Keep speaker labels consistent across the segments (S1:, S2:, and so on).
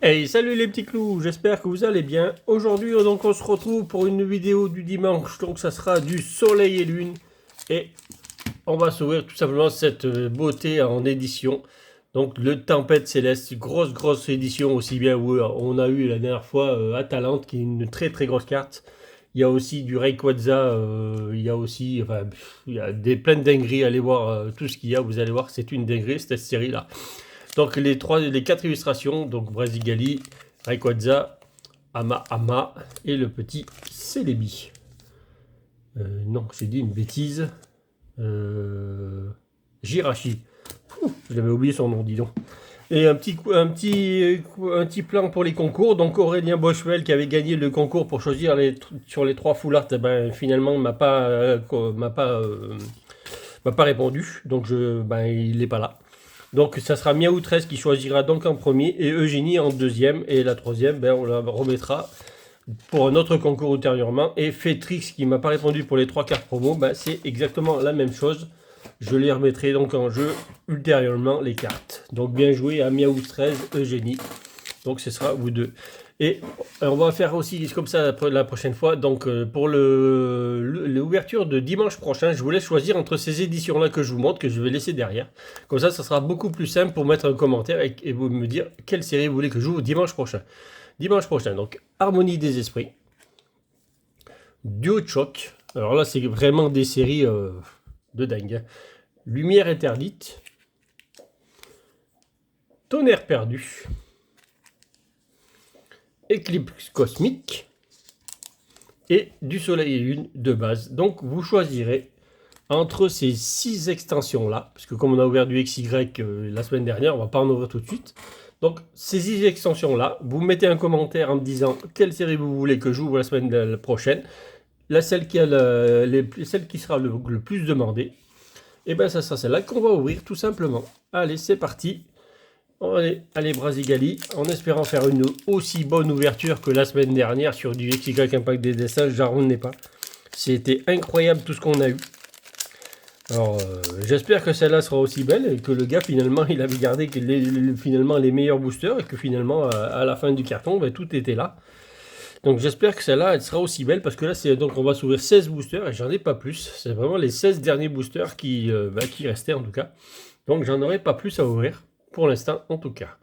S1: Hey, salut les petits clous, j'espère que vous allez bien. Aujourd'hui, donc, on se retrouve pour une vidéo du dimanche, donc ça sera du soleil et lune. Et on va s'ouvrir tout simplement cette beauté en édition. Donc le Tempête Céleste, grosse édition, aussi bien où on a eu la dernière fois Atalante, qui est une très grosse carte. Il y a aussi du Rayquaza, il y a aussi, enfin, il y a plein de dingueries. Allez voir tout ce qu'il y a, vous allez voir, c'est une dinguerie cette série-là. Donc les quatre illustrations, donc Brasigali, Rayquaza, Ama et le petit Celebi. Non, j'ai dit une bêtise. Jirachi. Je l'avais oublié son nom, dis donc. Et un petit plan pour les concours. Donc Aurélien Bochvel qui avait gagné le concours pour choisir sur les trois foulards, eh ben, finalement m'a pas répondu. Donc il n'est pas là. Donc ça sera Miaou 13 qui choisira donc en premier et Eugénie en deuxième. Et la troisième, ben, on la remettra pour un autre concours ultérieurement. Et Fétrix qui m'a pas répondu pour les trois cartes promo, ben, c'est exactement la même chose. Je les remettrai donc en jeu ultérieurement les cartes. Donc bien joué à Miaou 13, Eugénie. Donc ce sera vous deux. Et on va faire aussi comme ça la prochaine fois. Donc pour l'ouverture de dimanche prochain, je vous laisse choisir entre ces éditions-là que je vous montre, que je vais laisser derrière. Comme ça sera beaucoup plus simple pour mettre un commentaire et vous me dire quelle série vous voulez que je joue dimanche prochain. Dimanche prochain, donc Harmonie des Esprits, Duo de Choc. Alors là, c'est vraiment des séries de dingue. Lumière Interdite, Tonnerre Perdu, Éclipse Cosmique et du Soleil et Lune de base. Donc vous choisirez entre ces 6 extensions-là, parce que comme on a ouvert du XY la semaine dernière, on va pas en ouvrir tout de suite. Donc ces 6 extensions-là, vous mettez un commentaire en me disant quelle série vous voulez que j'ouvre la semaine prochaine, celle qui sera le plus demandée. Et bien ça sera celle-là qu'on va ouvrir tout simplement. Allez, c'est parti. Allez Brasigali, en espérant faire une aussi bonne ouverture que la semaine dernière sur du XY Impact des dessins, j'en revenais pas. C'était incroyable tout ce qu'on a eu. Alors j'espère que celle-là sera aussi belle et que le gars finalement il avait gardé finalement les meilleurs boosters et que finalement à la fin du carton ben, tout était là. Donc j'espère que celle-là elle sera aussi belle parce que là c'est donc on va s'ouvrir 16 boosters et j'en ai pas plus. C'est vraiment les 16 derniers boosters qui restaient en tout cas. Donc j'en aurai pas plus à ouvrir. Pour l'instant, en tout cas.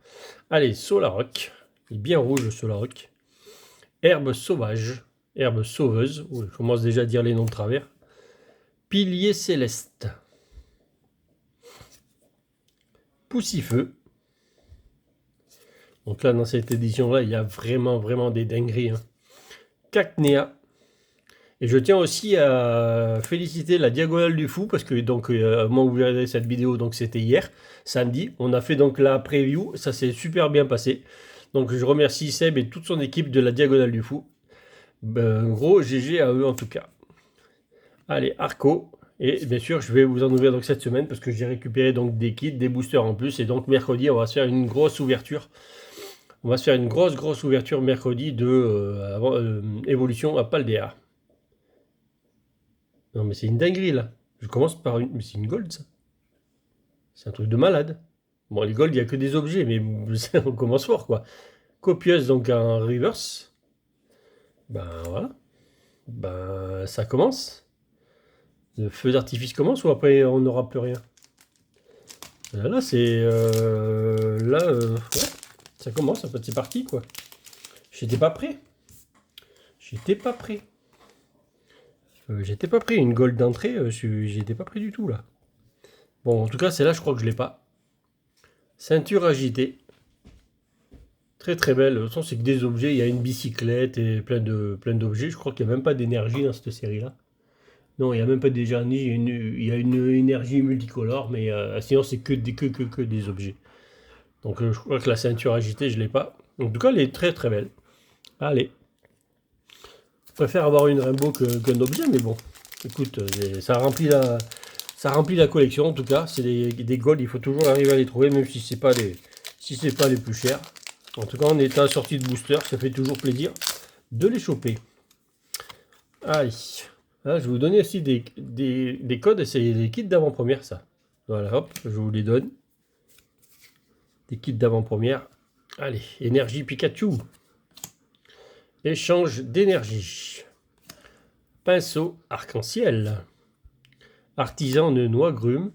S1: Allez, Solaroc. Il est bien rouge, le Solaroc. Herbe sauvage. Herbe sauveuse. Je commence déjà à dire les noms de travers. Pilier céleste. Poussifeu. Donc là, dans cette édition-là, il y a vraiment des dingueries. Hein. Cacnea. Et je tiens aussi à féliciter la Diagonale du Fou, parce que donc, au moment où vous verrez cette vidéo, donc c'était hier, samedi, on a fait donc la preview, ça s'est super bien passé. Donc je remercie Seb et toute son équipe de la Diagonale du Fou. Ben, gros GG à eux en tout cas. Allez, Arco. Et bien sûr, je vais vous en ouvrir donc cette semaine, parce que j'ai récupéré donc des kits, des boosters en plus, et donc mercredi, on va se faire une grosse ouverture. On va se faire une grosse ouverture mercredi de évolution à Paldea. Non, mais c'est une dinguerie, là. Je commence par une... Mais c'est une gold, ça. C'est un truc de malade. Bon, les gold, il n'y a que des objets, mais on commence fort, quoi. Copieuse, donc, en reverse. Ben, voilà. Ben, ça commence. Le feu d'artifice commence ou après, on n'aura plus rien? Là, c'est... ouais. Ça commence, en fait, c'est parti, quoi. J'étais pas prêt. J'étais pas prêt. J'étais pas prêt. Une gold d'entrée, j'étais pas prêt du tout, là. Bon, en tout cas, celle-là, je crois que je l'ai pas. Ceinture agitée. Très belle. De toute façon, c'est que des objets. Il y a une bicyclette et plein d'objets. Je crois qu'il n'y a même pas d'énergie dans cette série-là. Non, il n'y a même pas d'énergie. Il y a une énergie multicolore, mais sinon, c'est que des objets. Donc, je crois que la ceinture agitée, je l'ai pas. En tout cas, elle est très belle. Allez. Je préfère avoir une rainbow qu'un objet, mais bon. Écoute, ça remplit la collection, en tout cas. C'est des golds, il faut toujours arriver à les trouver, même si c'est pas les plus chers. En tout cas, en état sortie de booster, ça fait toujours plaisir de les choper. Allez. Là, je vais vous donner aussi des codes, c'est des kits d'avant-première, ça. Voilà, hop, je vous les donne. Des kits d'avant-première. Allez, énergie Pikachu. Échange d'énergie. Pinceau arc-en-ciel. Artisan de noix-grume.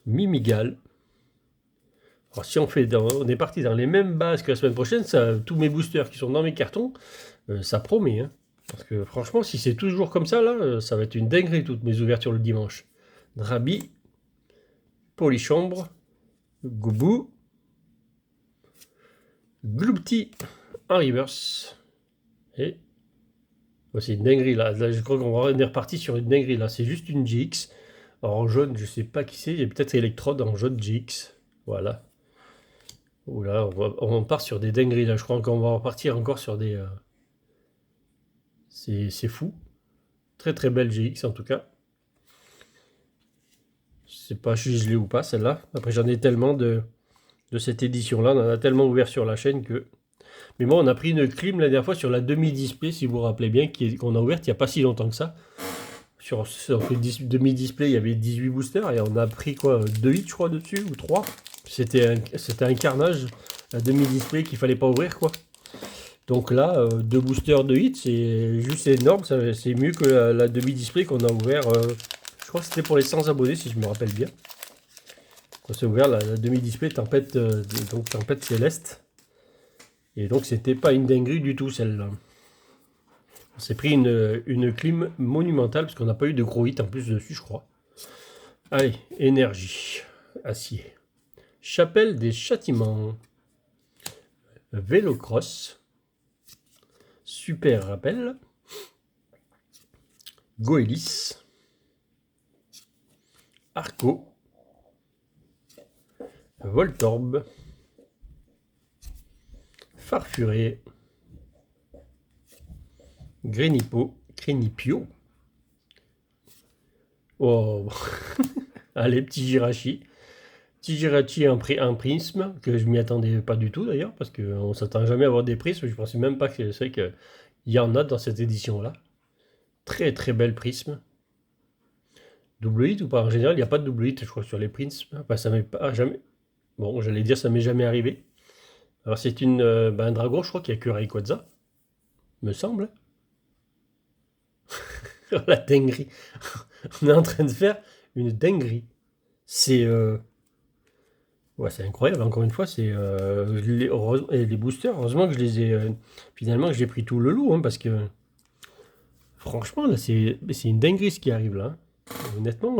S1: Mimigal. Alors, si on est parti dans les mêmes bases que la semaine prochaine, tous mes boosters qui sont dans mes cartons, ça promet. Hein. Parce que franchement, si c'est toujours comme ça, là, ça va être une dinguerie toutes mes ouvertures le dimanche. Drabi, Polychambre, Goubou, Gloupti en reverse. Et c'est une dinguerie là. Là, je crois qu'on est reparti sur une dinguerie là. C'est juste une GX. Alors, en jaune, je sais pas qui c'est. Il y a peut-être Electrode en jaune GX. Voilà. Oula, on part sur des dingueries là. Je crois qu'on va repartir encore sur des. C'est fou. Très très belle GX en tout cas. Je sais pas si je l'ai ou pas celle-là. Après, j'en ai tellement de cette édition-là. On en a tellement ouvert sur la chaîne que. Mais moi, on a pris une clim la dernière fois sur la demi-display, si vous vous rappelez bien, qu'on a ouverte il n'y a pas si longtemps que ça. Sur le demi-display, il y avait 18 boosters et on a pris quoi 2 hits, je crois, dessus, ou 3. C'était un carnage, la demi-display qu'il fallait pas ouvrir, quoi. Donc là, 2 boosters, 2 hits, c'est juste énorme. C'est mieux que la demi-display qu'on a ouvert. Je crois que c'était pour les 100 abonnés, si je me rappelle bien. On s'est ouvert la demi-display tempête, donc tempête céleste. Et donc, c'était pas une dinguerie du tout, celle-là. On s'est pris une clim monumentale, parce qu'on n'a pas eu de gros hits en plus dessus, je crois. Allez, énergie, acier. Chapelle des châtiments. Vélocross. Super rappel. Goélis. Arco. Voltorb. Farfuré. Grénipio. Oh, allez, petit Jirachi. Petit Jirachi en prisme, que je m'y attendais pas du tout d'ailleurs, parce qu'on ne s'attend jamais à avoir des prismes. Je pensais même pas que c'est qu'il y en a dans cette édition-là. Très très belle prisme. Double hit ou pas? En général, il n'y a pas de double hit, je crois, sur les prismes. Enfin, ça m'est pas jamais. Bon, j'allais dire, ça m'est jamais arrivé. Alors, c'est un dragon, je crois qu'il n'y a que Rayquaza, me semble. La dinguerie. On est en train de faire une dinguerie. C'est ouais, c'est incroyable. Encore une fois, c'est les boosters. Heureusement que je les ai finalement que j'ai pris tout le lot, hein, parce que franchement là, c'est une dinguerie ce qui arrive là. Hein. Honnêtement,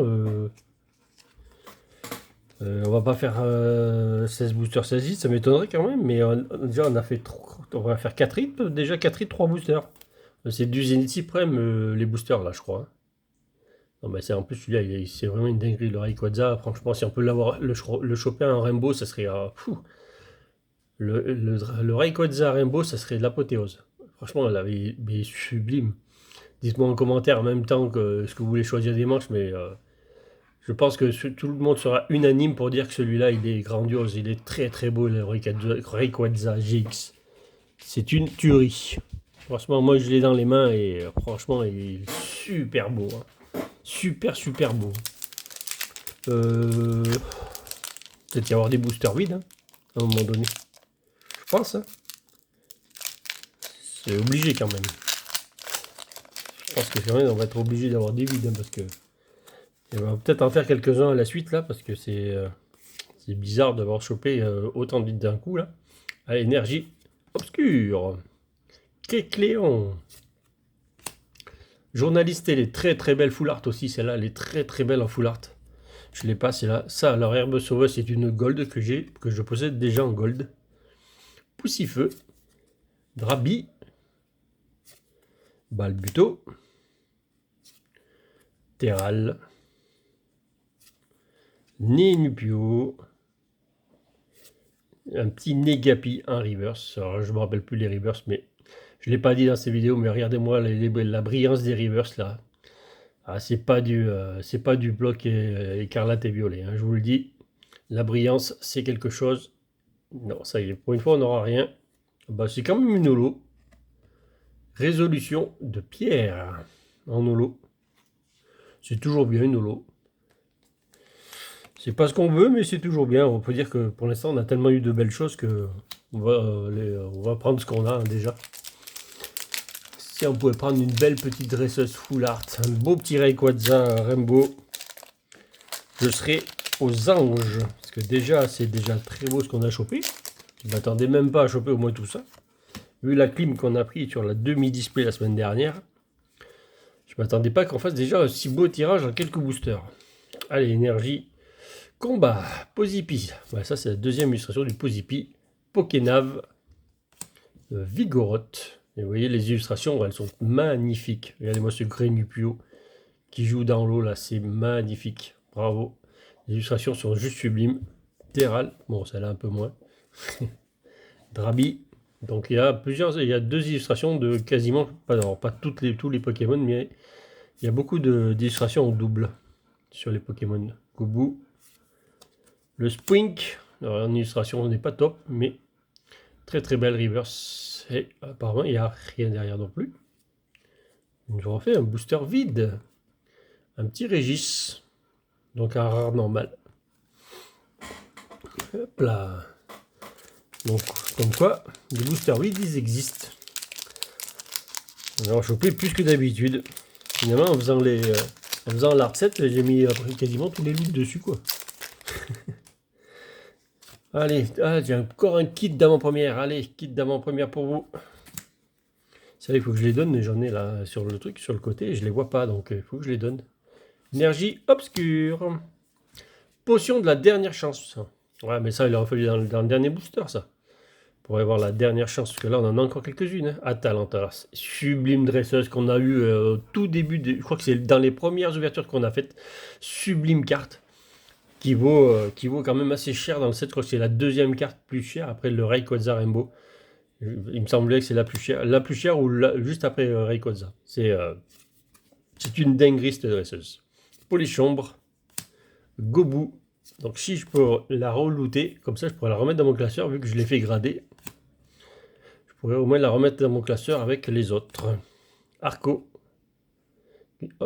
S1: on va pas faire 16 boosters 16 hits, ça m'étonnerait quand même. Mais déjà, on va faire 4 hits, déjà 4 hits, 3 boosters. C'est du Zenith Supreme les boosters là, je crois. Hein. Non, mais en plus, celui-là, c'est vraiment une dinguerie. Le Rayquaza, franchement, si on peut le choper en Rainbow, ça serait. Fou. Le Rayquaza Rainbow, ça serait de l'apothéose. Franchement, là, il est sublime. Dites-moi en commentaire en même temps que ce que vous voulez choisir des manches, mais je pense que tout le monde sera unanime pour dire que celui-là, il est grandiose. Il est très très beau, le Rayquaza GX. C'est une tuerie. Franchement, moi, je l'ai dans les mains et franchement, il est super beau. Hein. Super super beau. Peut-être y avoir des boosters vides hein, à un moment donné. Je pense. Hein. C'est obligé quand même. Je pense que quand même on va être obligé d'avoir des vides hein, parce que on va peut-être en faire quelques-uns à la suite là parce que c'est bizarre d'avoir chopé autant de vides d'un coup là. Allez, énergie obscure. Kecléon. Journaliste télé, très très belle full art aussi, celle-là, elle est très très belle en full art. Je l'ai pas, c'est là. Ça, alors herbe sauveuse, c'est une gold que je possède déjà en gold. Poussifeu. Drabi. Balbuto. Terral. Nénupio. Un petit Negapi en reverse. Alors, je me rappelle plus les reverse, mais je ne l'ai pas dit dans ces vidéos, mais regardez-moi la brillance des reverse là. Ah, c'est pas du bloc écarlate et violet. Hein, je vous le dis, la brillance, c'est quelque chose. Non, ça y est, pour une fois, on n'aura rien. Bah, c'est quand même une holo. Résolution de pierre en holo. C'est toujours bien une holo. C'est pas ce qu'on veut, mais c'est toujours bien. On peut dire que pour l'instant, on a tellement eu de belles choses que on va prendre ce qu'on a, hein, déjà. Si on pouvait prendre une belle petite dresseuse full art, un beau petit Rayquaza Rainbow, je serais aux anges. Parce que déjà, c'est déjà très beau ce qu'on a chopé. Je ne m'attendais même pas à choper au moins tout ça. Vu la clim qu'on a pris sur la demi-display la semaine dernière, je ne m'attendais pas qu'on fasse déjà un si beau tirage en quelques boosters. Allez, énergie, combat, Pozipi. Voilà, ça c'est la deuxième illustration du Pozipi. Pokénav, Vigoroth. Et vous voyez les illustrations, elles sont magnifiques. Regardez-moi ce Grenupio qui joue dans l'eau là, c'est magnifique. Bravo. Les illustrations sont juste sublimes. Terral, bon celle-là un peu moins. Drabi. Donc il y a deux illustrations de quasiment, pas tous les Pokémon, mais il y a beaucoup d'illustrations en double sur les Pokémon. Goubou. Le Spwink. Alors en illustration n'est pas top, mais très très belle reverse. Et apparemment il n'y a rien derrière non plus. Ils nous ont fait un booster vide. Un petit Régis. Donc un rare normal. Hop là. Donc comme quoi, les boosters vides ils existent. On va en choper plus que d'habitude. Finalement en faisant l'art set, j'ai mis quasiment tous les loots dessus quoi. Allez, j'ai encore un kit d'avant-première. Allez, kit d'avant-première pour vous. C'est vrai, il faut que je les donne, mais j'en ai là sur le truc, sur le côté, et je les vois pas, donc il faut que je les donne. Énergie obscure. Potion de la dernière chance. Ouais, mais ça, il aurait fallu dans le dernier booster, ça. Pour avoir la dernière chance, parce que là, on en a encore quelques-unes. Hein. Atalantaras. Sublime dresseuse qu'on a eu au tout début. Je crois que c'est dans les premières ouvertures qu'on a faites. Sublime carte. Qui vaut quand même assez cher dans le set. Je crois que c'est la deuxième carte plus chère après le Rayquaza Rainbow. Il me semblait que c'est la plus chère. La plus chère ou juste après Rayquaza. C'est une dinguerie cette dresseuse. Polichombre. Gobu. Donc si je peux la relooter, comme ça je pourrais la remettre dans mon classeur vu que je l'ai fait grader. Je pourrais au moins la remettre dans mon classeur avec les autres. Arco.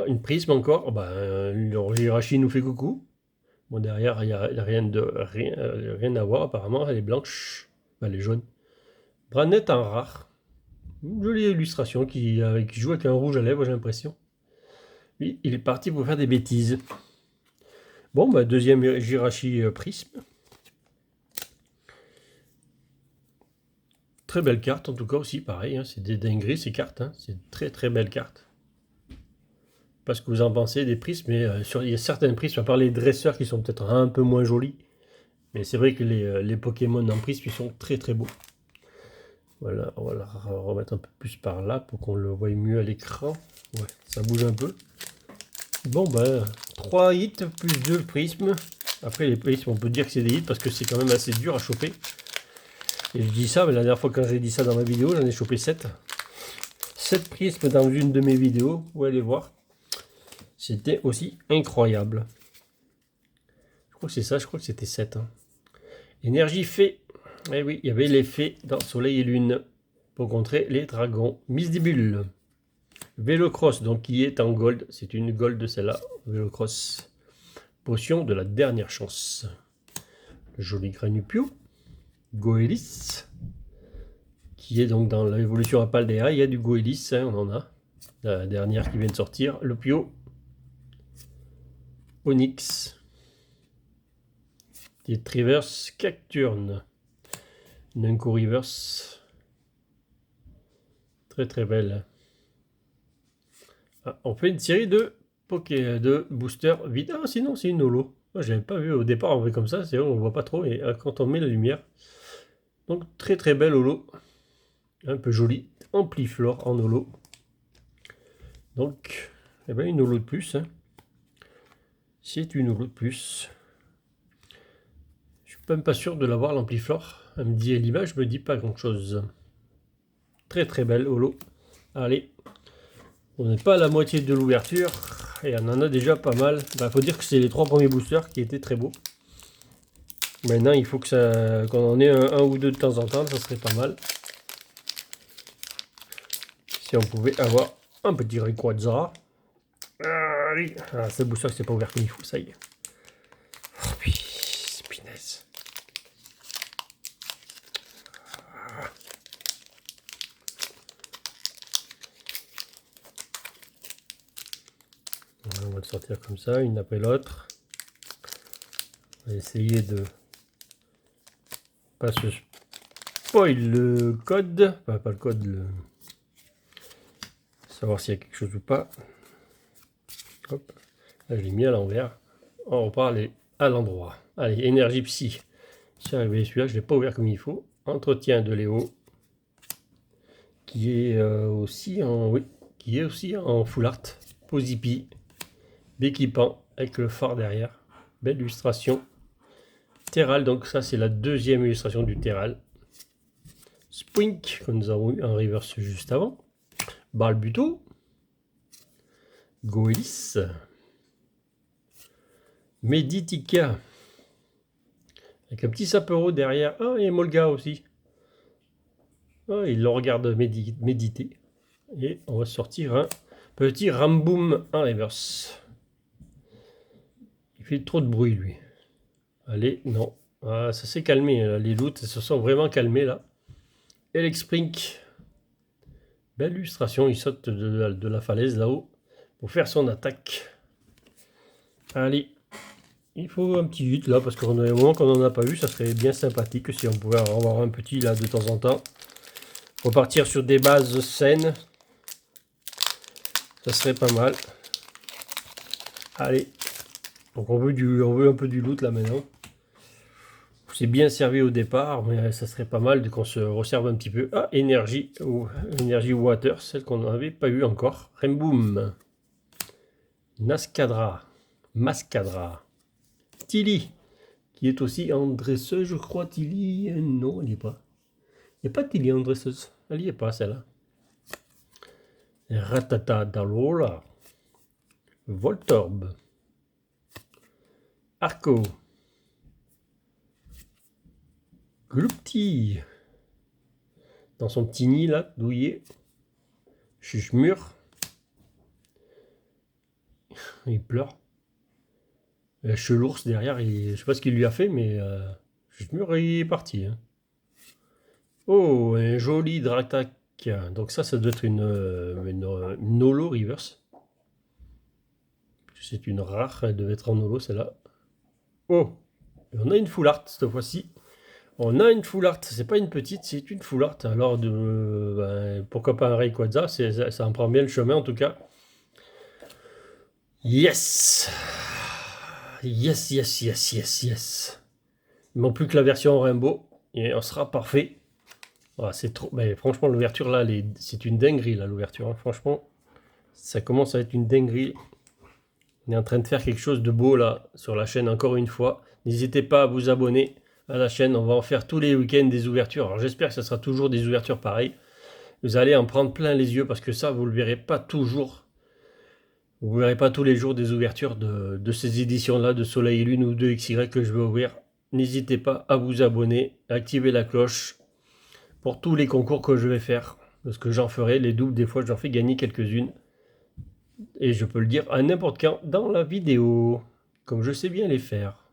S1: Une prisme encore. Oh, le Hirachi nous fait coucou. Bon derrière il n'y a rien à voir apparemment. Elle est blanche. Elle est jaune. Branette en rare. Une jolie illustration qui joue avec un rouge à lèvres j'ai l'impression. Lui il est parti pour faire des bêtises. Bon, deuxième Hirachi Prisme. Très belle carte, en tout cas aussi, pareil. Hein, c'est des dingueries ces cartes. Hein, c'est une très très belle carte. Pas ce que vous en pensez des prismes, mais il y a certaines prismes, à part les dresseurs qui sont peut-être un peu moins jolis. Mais c'est vrai que les Pokémon en prisme, ils sont très très beaux. Voilà, on va la remettre un peu plus par là pour qu'on le voie mieux à l'écran. Ouais, ça bouge un peu. Bon, 3 hits plus 2 prismes. Après, les prismes, on peut dire que c'est des hits parce que c'est quand même assez dur à choper. Et je dis ça, mais la dernière fois quand j'ai dit ça dans ma vidéo, j'en ai chopé 7. 7 prismes dans une de mes vidéos. Vous allez voir. C'était aussi incroyable. Je crois que c'est ça, je crois que c'était 7. Hein. Énergie fée. Eh oui, il y avait les fées dans Soleil et Lune pour contrer les dragons. Misdibule. Vélocross, donc qui est en gold. C'est une gold celle-là. Vélocross. Potion de la dernière chance. Le joli Granupio. Goélis. Qui est donc dans l'évolution à Paldea. Il y a du Goélis, hein, on en a. La dernière qui vient de sortir. Le Pio. Onyx. Qui est Reverse Cacturne. Nunco Reverse. Très très belle. Ah, on fait une série de boosters vides. Ah, sinon, c'est une holo. Moi, je n'avais pas vu au départ, on fait comme ça. C'est vrai, on ne voit pas trop. Et quand on met la lumière. Donc, très très belle holo. Un peu jolie. Ampliflore en holo. Donc, eh ben, une holo de plus. Hein. C'est une holo de plus. Je suis même pas sûr de l'avoir, l'Ampliflore. Elle me dit l'image, me dit pas grand chose. Très très belle holo. Allez. On n'est pas à la moitié de l'ouverture et on en a déjà pas mal. Faut dire que c'est les 3 premiers boosters qui étaient très beaux. Maintenant, il faut que qu'on en ait un ou deux de temps en temps, ça serait pas mal. Si on pouvait avoir un petit Rayquaza. Allez, ce booster c'est pas ouvert comme il faut, ça y est. Oh, puis, On va le sortir comme ça, une après l'autre. On va essayer de pas se spoil le code. Enfin, pas le code, savoir s'il y a quelque chose ou pas. Hop. Là, je l'ai mis à l'envers. On repart à l'endroit. Allez, énergie psy. C'est arrivé, celui-là, je ne l'ai pas ouvert comme il faut. Entretien de Léo. Qui est aussi en full art. Posipi. D'équipant avec le phare derrière. Belle illustration. Terral, donc ça c'est la deuxième illustration du Terral. Spwink, que nous avons eu en reverse juste avant. Balbuto. Goelis. Meditica. Avec un petit sapero derrière. Ah, et Molga aussi. Ah, il le regarde méditer. Et on va sortir un petit Ramboom en reverse. Il fait trop de bruit lui. Allez, non. Ah, ça s'est calmé. Là. Les loots se sont vraiment calmés là. Elexprink. Belle illustration. Il saute de la falaise là-haut pour faire son attaque. Allez. Il faut un petit hut là parce qu'on a un moment qu'on n'en a pas eu. Ça serait bien sympathique si on pouvait avoir un petit là de temps en temps. Repartir sur des bases saines. Ça serait pas mal. Allez. Donc on veut un peu du loot là maintenant. C'est bien servi au départ, mais ça serait pas mal qu'on se resserve un petit peu. Ah, énergie water, celle qu'on n'avait pas eu encore. Remboom. Nascadra. Mascadra. Tilly, qui est aussi en dresseuse, je crois. Tilly, non, elle n'y est pas. Il n'y a pas Tilly en dresseuse. Elle n'y est pas, celle-là. Ratata Dalola. Voltorb. Arco. Gloupti. Dans son petit nid là, douillet. Chuchemur. Il pleure. Chelours derrière, je sais pas ce qu'il lui a fait, mais Chuchemur il est parti. Hein. Oh, un joli Dratak. Donc ça doit être une holo reverse. C'est une rare, elle devait être en holo celle-là. Oh, on a une full art cette fois-ci. On a une full art, c'est pas une petite, c'est une full art. Alors, pourquoi pas un Rayquaza, ça en prend bien le chemin en tout cas. Yes! Yes, yes, yes, yes, yes. Il manque plus que la version Rainbow et on sera parfait. Voilà, c'est trop. Mais franchement, l'ouverture là, c'est une dinguerie là, l'ouverture. Hein. Franchement, ça commence à être une dinguerie. On est en train de faire quelque chose de beau là sur la chaîne encore une fois. N'hésitez pas à vous abonner à la chaîne. On va en faire tous les week-ends des ouvertures. Alors j'espère que ce sera toujours des ouvertures pareilles. Vous allez en prendre plein les yeux parce que ça, vous ne le verrez pas toujours. Vous ne verrez pas tous les jours des ouvertures de ces éditions-là de Soleil et Lune ou de XY que je vais ouvrir. N'hésitez pas à vous abonner, à activer la cloche pour tous les concours que je vais faire. Parce que j'en ferai, les doubles, des fois, j'en fais gagner quelques-unes. Et je peux le dire à n'importe quand dans la vidéo, comme je sais bien les faire.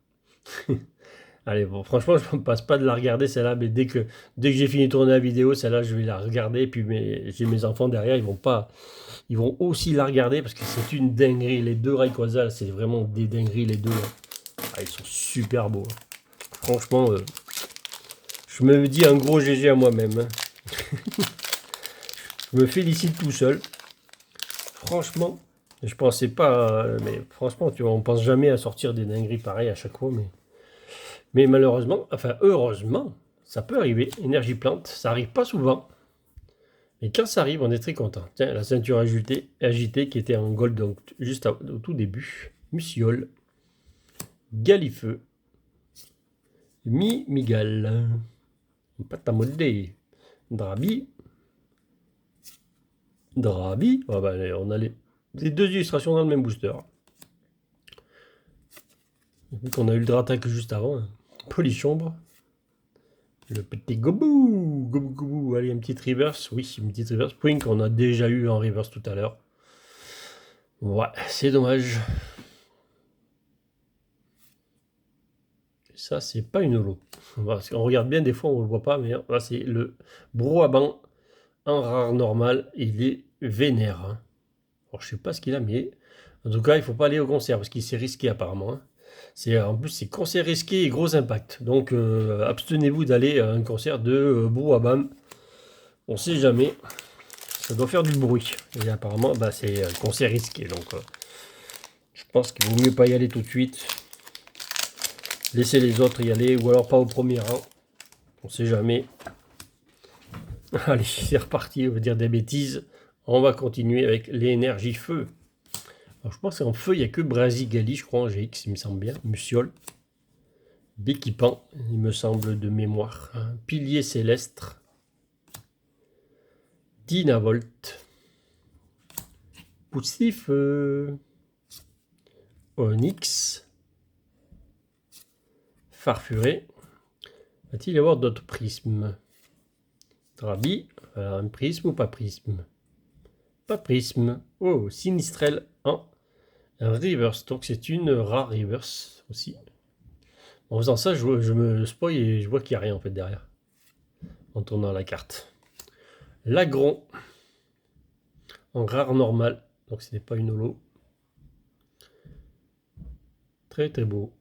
S1: Allez, bon, franchement, je ne passe pas de la regarder celle-là, mais dès que j'ai fini de tourner la vidéo, celle-là, je vais la regarder. Et puis j'ai mes enfants derrière, ils vont aussi la regarder parce que c'est une dinguerie. Les deux Rayquaza, c'est vraiment des dingueries les deux. Ah, ils sont super beaux. Franchement, je me dis un gros GG à moi-même. Hein. Je me félicite tout seul. Franchement, je pensais pas, mais franchement, tu vois, on pense jamais à sortir des dingueries pareilles à chaque fois, mais malheureusement, enfin heureusement, ça peut arriver. Énergie plante, ça arrive pas souvent. Mais quand ça arrive, on est très content. Tiens, la ceinture agitée qui était en gold donc, juste au tout début. Musiole. Galifeu. Migal. Patamodé. Drabi. Oh bah, on a les deux illustrations dans le même booster. Vu qu'on a eu le Dratak juste avant. Hein. Polichombre. Le petit Gobou. Gobou. Allez, une petite reverse. Oui, une petite reverse. Point qu'on a déjà eu en reverse tout à l'heure. Ouais, c'est dommage. Ça, c'est pas une holo. On regarde bien, des fois, on le voit pas, mais là, c'est le Brouhaban en rare normal. Il est vénère. Hein. Alors, je sais pas ce qu'il a, mais En tout cas, il ne faut pas aller au concert parce qu'il c'est risqué apparemment. Hein. En plus, c'est concert risqué et gros impact. Donc, abstenez-vous d'aller à un concert de Brouhaha. On ne sait jamais. Ça doit faire du bruit. Et apparemment, bah, c'est un concert risqué. Donc, je pense qu'il vaut mieux pas y aller tout de suite. Laissez les autres y aller ou alors pas au premier rang. On ne sait jamais. Allez, c'est reparti. On va dire des bêtises. On va continuer avec l'énergie feu. Alors, je pense qu'en feu, il n'y a que Brasigali, je crois, en GX, il me semble bien. Musiole. Béquipan, il me semble de mémoire. Pilier céleste. Dynavolt. Poussif. Onyx. Farfuré. Va-t-il y avoir d'autres prismes? Drabi. Un prisme ou pas prisme? Pas prisme. Oh, Sinistrel en reverse. Donc c'est une rare reverse aussi. En faisant ça, je me spoil et je vois qu'il n'y a rien en fait derrière. En tournant la carte. Lagron. En rare normal. Donc ce n'est pas une holo. Très très beau.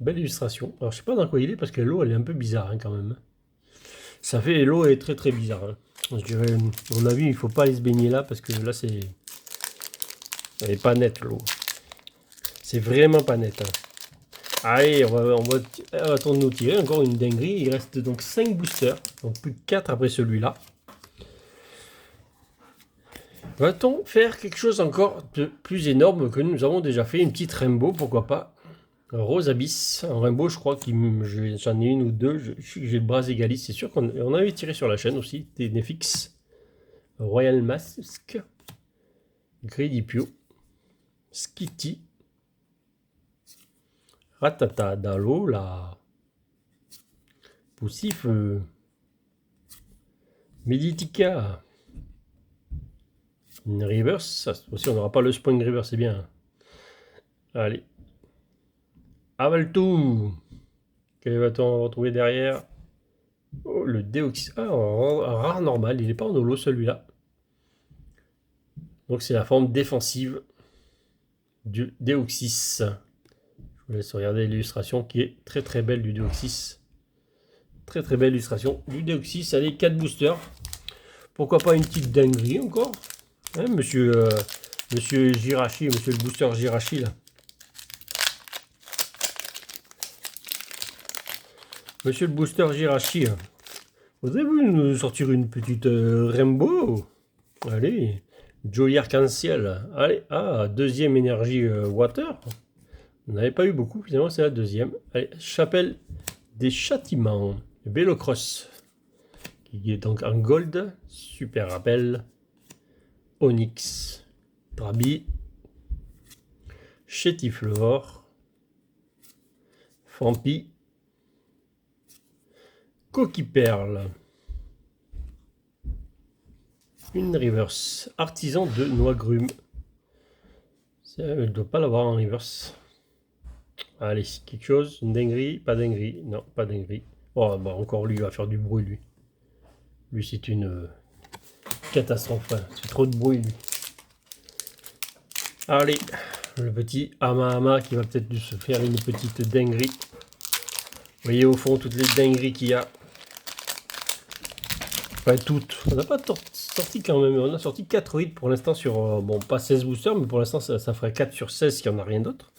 S1: Belle illustration. Alors je sais pas dans quoi il est parce que l'eau elle est un peu bizarre hein, quand même. Ça fait l'eau est très très bizarre. Hein. Je dirais, à mon avis, il faut pas aller se baigner là parce que là c'est. Elle est pas nette l'eau. C'est vraiment pas net. Hein. Allez, on va attendre de nous tirer encore une dinguerie. Il reste donc 5 boosters. Donc plus que 4 après celui-là. Va-t-on faire quelque chose encore de plus énorme que nous avons déjà fait? Une petite rainbow, pourquoi pas? Rose Abyss, un rainbow, je crois que j'en ai une ou deux. J'ai le Brasigali, c'est sûr qu'on avait tiré sur la chaîne aussi. Des Nefix, Royal Mask, Gridipio, Skitty, Ratata dans l'eau, là. Poussif, Meditica, une reverse, ça aussi on n'aura pas le spring reverse, c'est bien. Allez. Avaltou. Quel va-t-on retrouver derrière? Oh, le Deoxys. Ah, un rare normal, il n'est pas en holo celui-là. Donc c'est la forme défensive du Deoxys. Je vous laisse regarder l'illustration qui est très très belle du Deoxys. Très très belle illustration du Deoxys. Allez, 4 boosters. Pourquoi pas une petite dinguerie encore hein, monsieur Jirachi, monsieur le booster Jirachi là. Monsieur le booster Jirachi, voudrez-vous nous sortir une petite Rainbow? Allez, Jolie Arc-en-Ciel. Allez, deuxième énergie Water. On n'avait pas eu beaucoup, finalement c'est la deuxième. Allez, Chapelle des Châtiments. Vélocross, qui est donc en gold. Super rappel. Onyx. Drabi. Chétiflore. Fampi. Coquille-perle. Une reverse. Artisan de Noix-Grume. Elle ne doit pas l'avoir en reverse. Allez, quelque chose. Une dinguerie. Pas dinguerie. Non, pas dinguerie. Oh, bah encore lui, il va faire du bruit, lui. Lui, c'est une catastrophe. Hein. C'est trop de bruit, lui. Allez, le petit Ama qui va peut-être se faire une petite dinguerie. Vous voyez au fond toutes les dingueries qu'il y a. Enfin, toutes. On n'a pas sorti quand même. On a sorti 4 hits pour l'instant sur. Bon, pas 16 boosters, mais pour l'instant, ça ferait 4 sur 16 s'il n'y en a rien d'autre.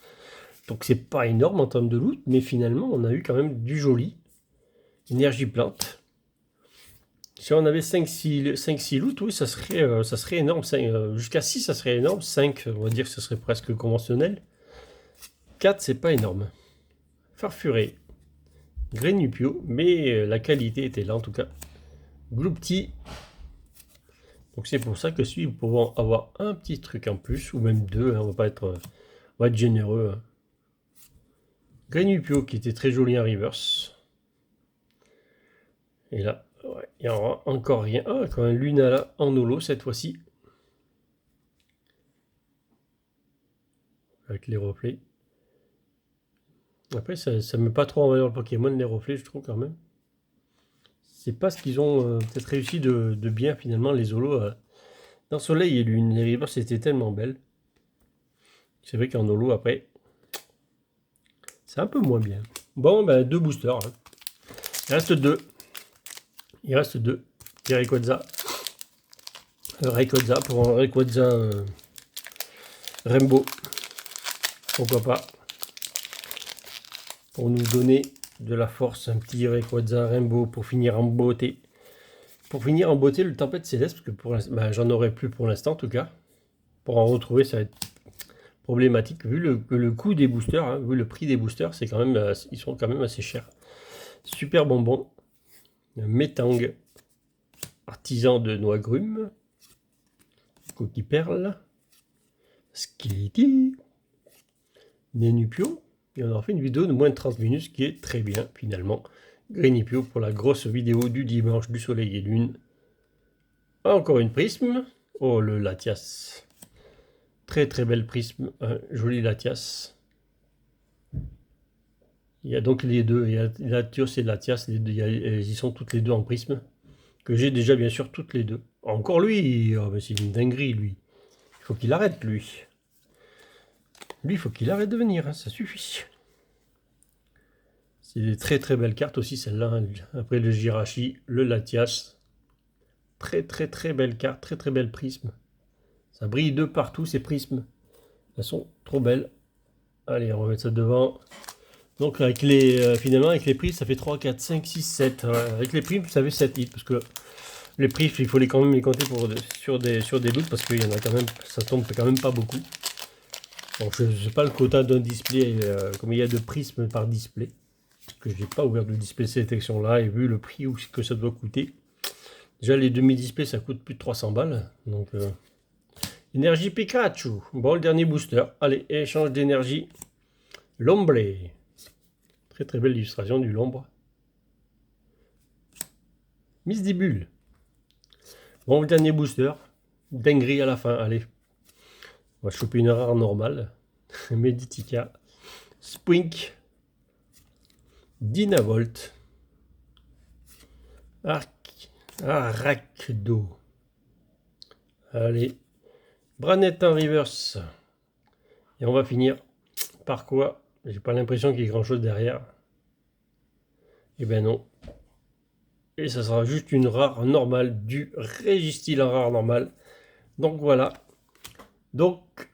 S1: Donc, c'est pas énorme en termes de loot, mais finalement, on a eu quand même du joli. Énergie plante. Si on avait 5-6 loot, oui, ça serait énorme. Jusqu'à 6, ça serait énorme. 5, on va dire que ce serait presque conventionnel. 4, c'est pas énorme. Farfuré. Grenupio, mais la qualité était là en tout cas. Gloupti. Donc c'est pour ça que si nous pouvons avoir un petit truc en plus, ou même deux, hein, on va être généreux. Hein. Grenupio qui était très joli en reverse. Et là, ouais, il n'y aura encore rien. Ah, quand même Lunala en holo cette fois-ci. Avec les reflets. Après, ça ne met pas trop en valeur le Pokémon, les reflets, je trouve quand même. C'est pas ce qu'ils ont peut-être réussi de bien finalement, les holos. Dans Soleil et Lune, les reverse étaient tellement belles. C'est vrai qu'en holo, après, c'est un peu moins bien. Bon, ben, 2 boosters. Hein. Il reste 2. Il reste 2. Petit Rayquaza. Rayquaza pour un Rayquaza Rainbow. Pourquoi pas. Pour nous donner de la force, un petit Rayquaza Rainbow pour finir en beauté. Pour finir en beauté, le Tempête Céleste, parce que pour ben, j'en aurai plus pour l'instant en tout cas. Pour en retrouver, ça va être problématique. Vu le coût des boosters, hein, vu le prix des boosters, c'est quand même, ils sont quand même assez chers. Super bonbon. Métang. Artisan de noix grume. Coquille perle. Skeletti. Nenupio. Et on aura fait une vidéo de moins de 30 minutes, ce qui est très bien finalement. Grenipio pour la grosse vidéo du dimanche du soleil et lune. Encore une prisme. Oh, le Latias. Très très belle prisme. Un joli Latias. Il y a donc les deux. Il y a Latios et Latias. Ils sont toutes les deux en prisme. Que j'ai déjà bien sûr toutes les deux. Encore lui. Oh, c'est une dinguerie lui. Il faut qu'il arrête lui. Lui, il faut qu'il arrête de venir. Hein, ça suffit. C'est des très très belles cartes aussi celle-là. Hein. Après le Jirachi, le Latias. Très très très belle carte, très très belle prisme. Ça brille de partout ces prismes. Elles sont trop belles. Allez, on va mettre ça devant. Donc avec les finalement avec les prismes ça fait 3, 4, 5, 6, 7. Avec les primes ça fait 7 hits parce que les prismes il faut quand même les compter sur des loots parce qu'il y en a quand même, ça tombe quand même pas beaucoup. Donc je ne sais pas le quota d'un display, comme il y a de prismes par display. Parce que j'ai pas ouvert de display sélection là et vu le prix que ça doit coûter. Déjà les demi-displays ça coûte plus de 300 balles. Donc énergie Pikachu. Bon, le dernier booster. Allez, échange d'énergie. L'ombre. Très très belle illustration du Lombre. Misdibule. Bon, le dernier booster. Dinguerie à la fin. Allez. On va choper une rare normale. Meditica. Spink. Dynavolt. Arachdo. Allez. Branette en reverse. Et on va finir par quoi? J'ai pas l'impression qu'il y ait grand chose derrière. Eh ben non. Et ça sera juste une rare normale, du Registeel en rare normale. Donc voilà. Donc,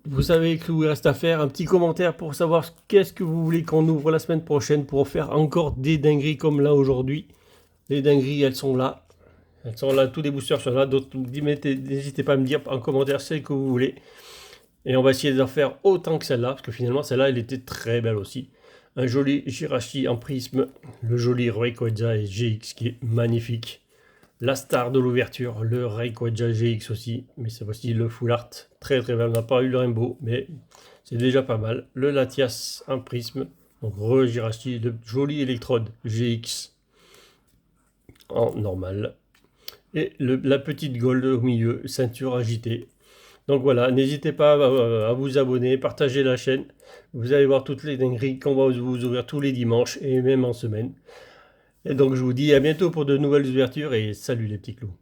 S1: vous savez qu'il vous reste à faire un petit commentaire pour savoir qu'est-ce que vous voulez qu'on ouvre la semaine prochaine pour faire encore des dingueries comme là aujourd'hui. Les dingueries, elles sont là. Elles sont là, tous les boosters sont là. N'hésitez pas à me dire en commentaire celles que vous voulez. Et on va essayer d'en faire autant que celle-là, parce que finalement, celle-là, elle était très belle aussi. Un joli Jirachi en prisme, le joli Rayquaza et GX qui est magnifique. La star de l'ouverture, le Rayquaza GX aussi, mais c'est aussi le full art, très très belle. On n'a pas eu le Rainbow, mais c'est déjà pas mal. Le Latias en prisme, donc Jirachi, le joli électrode GX en normal. Et la petite gold au milieu, ceinture agitée. Donc voilà, n'hésitez pas à vous abonner, partager la chaîne. Vous allez voir toutes les dingueries qu'on va vous ouvrir tous les dimanches et même en semaine. Et donc je vous dis à bientôt pour de nouvelles ouvertures et salut les petits clous.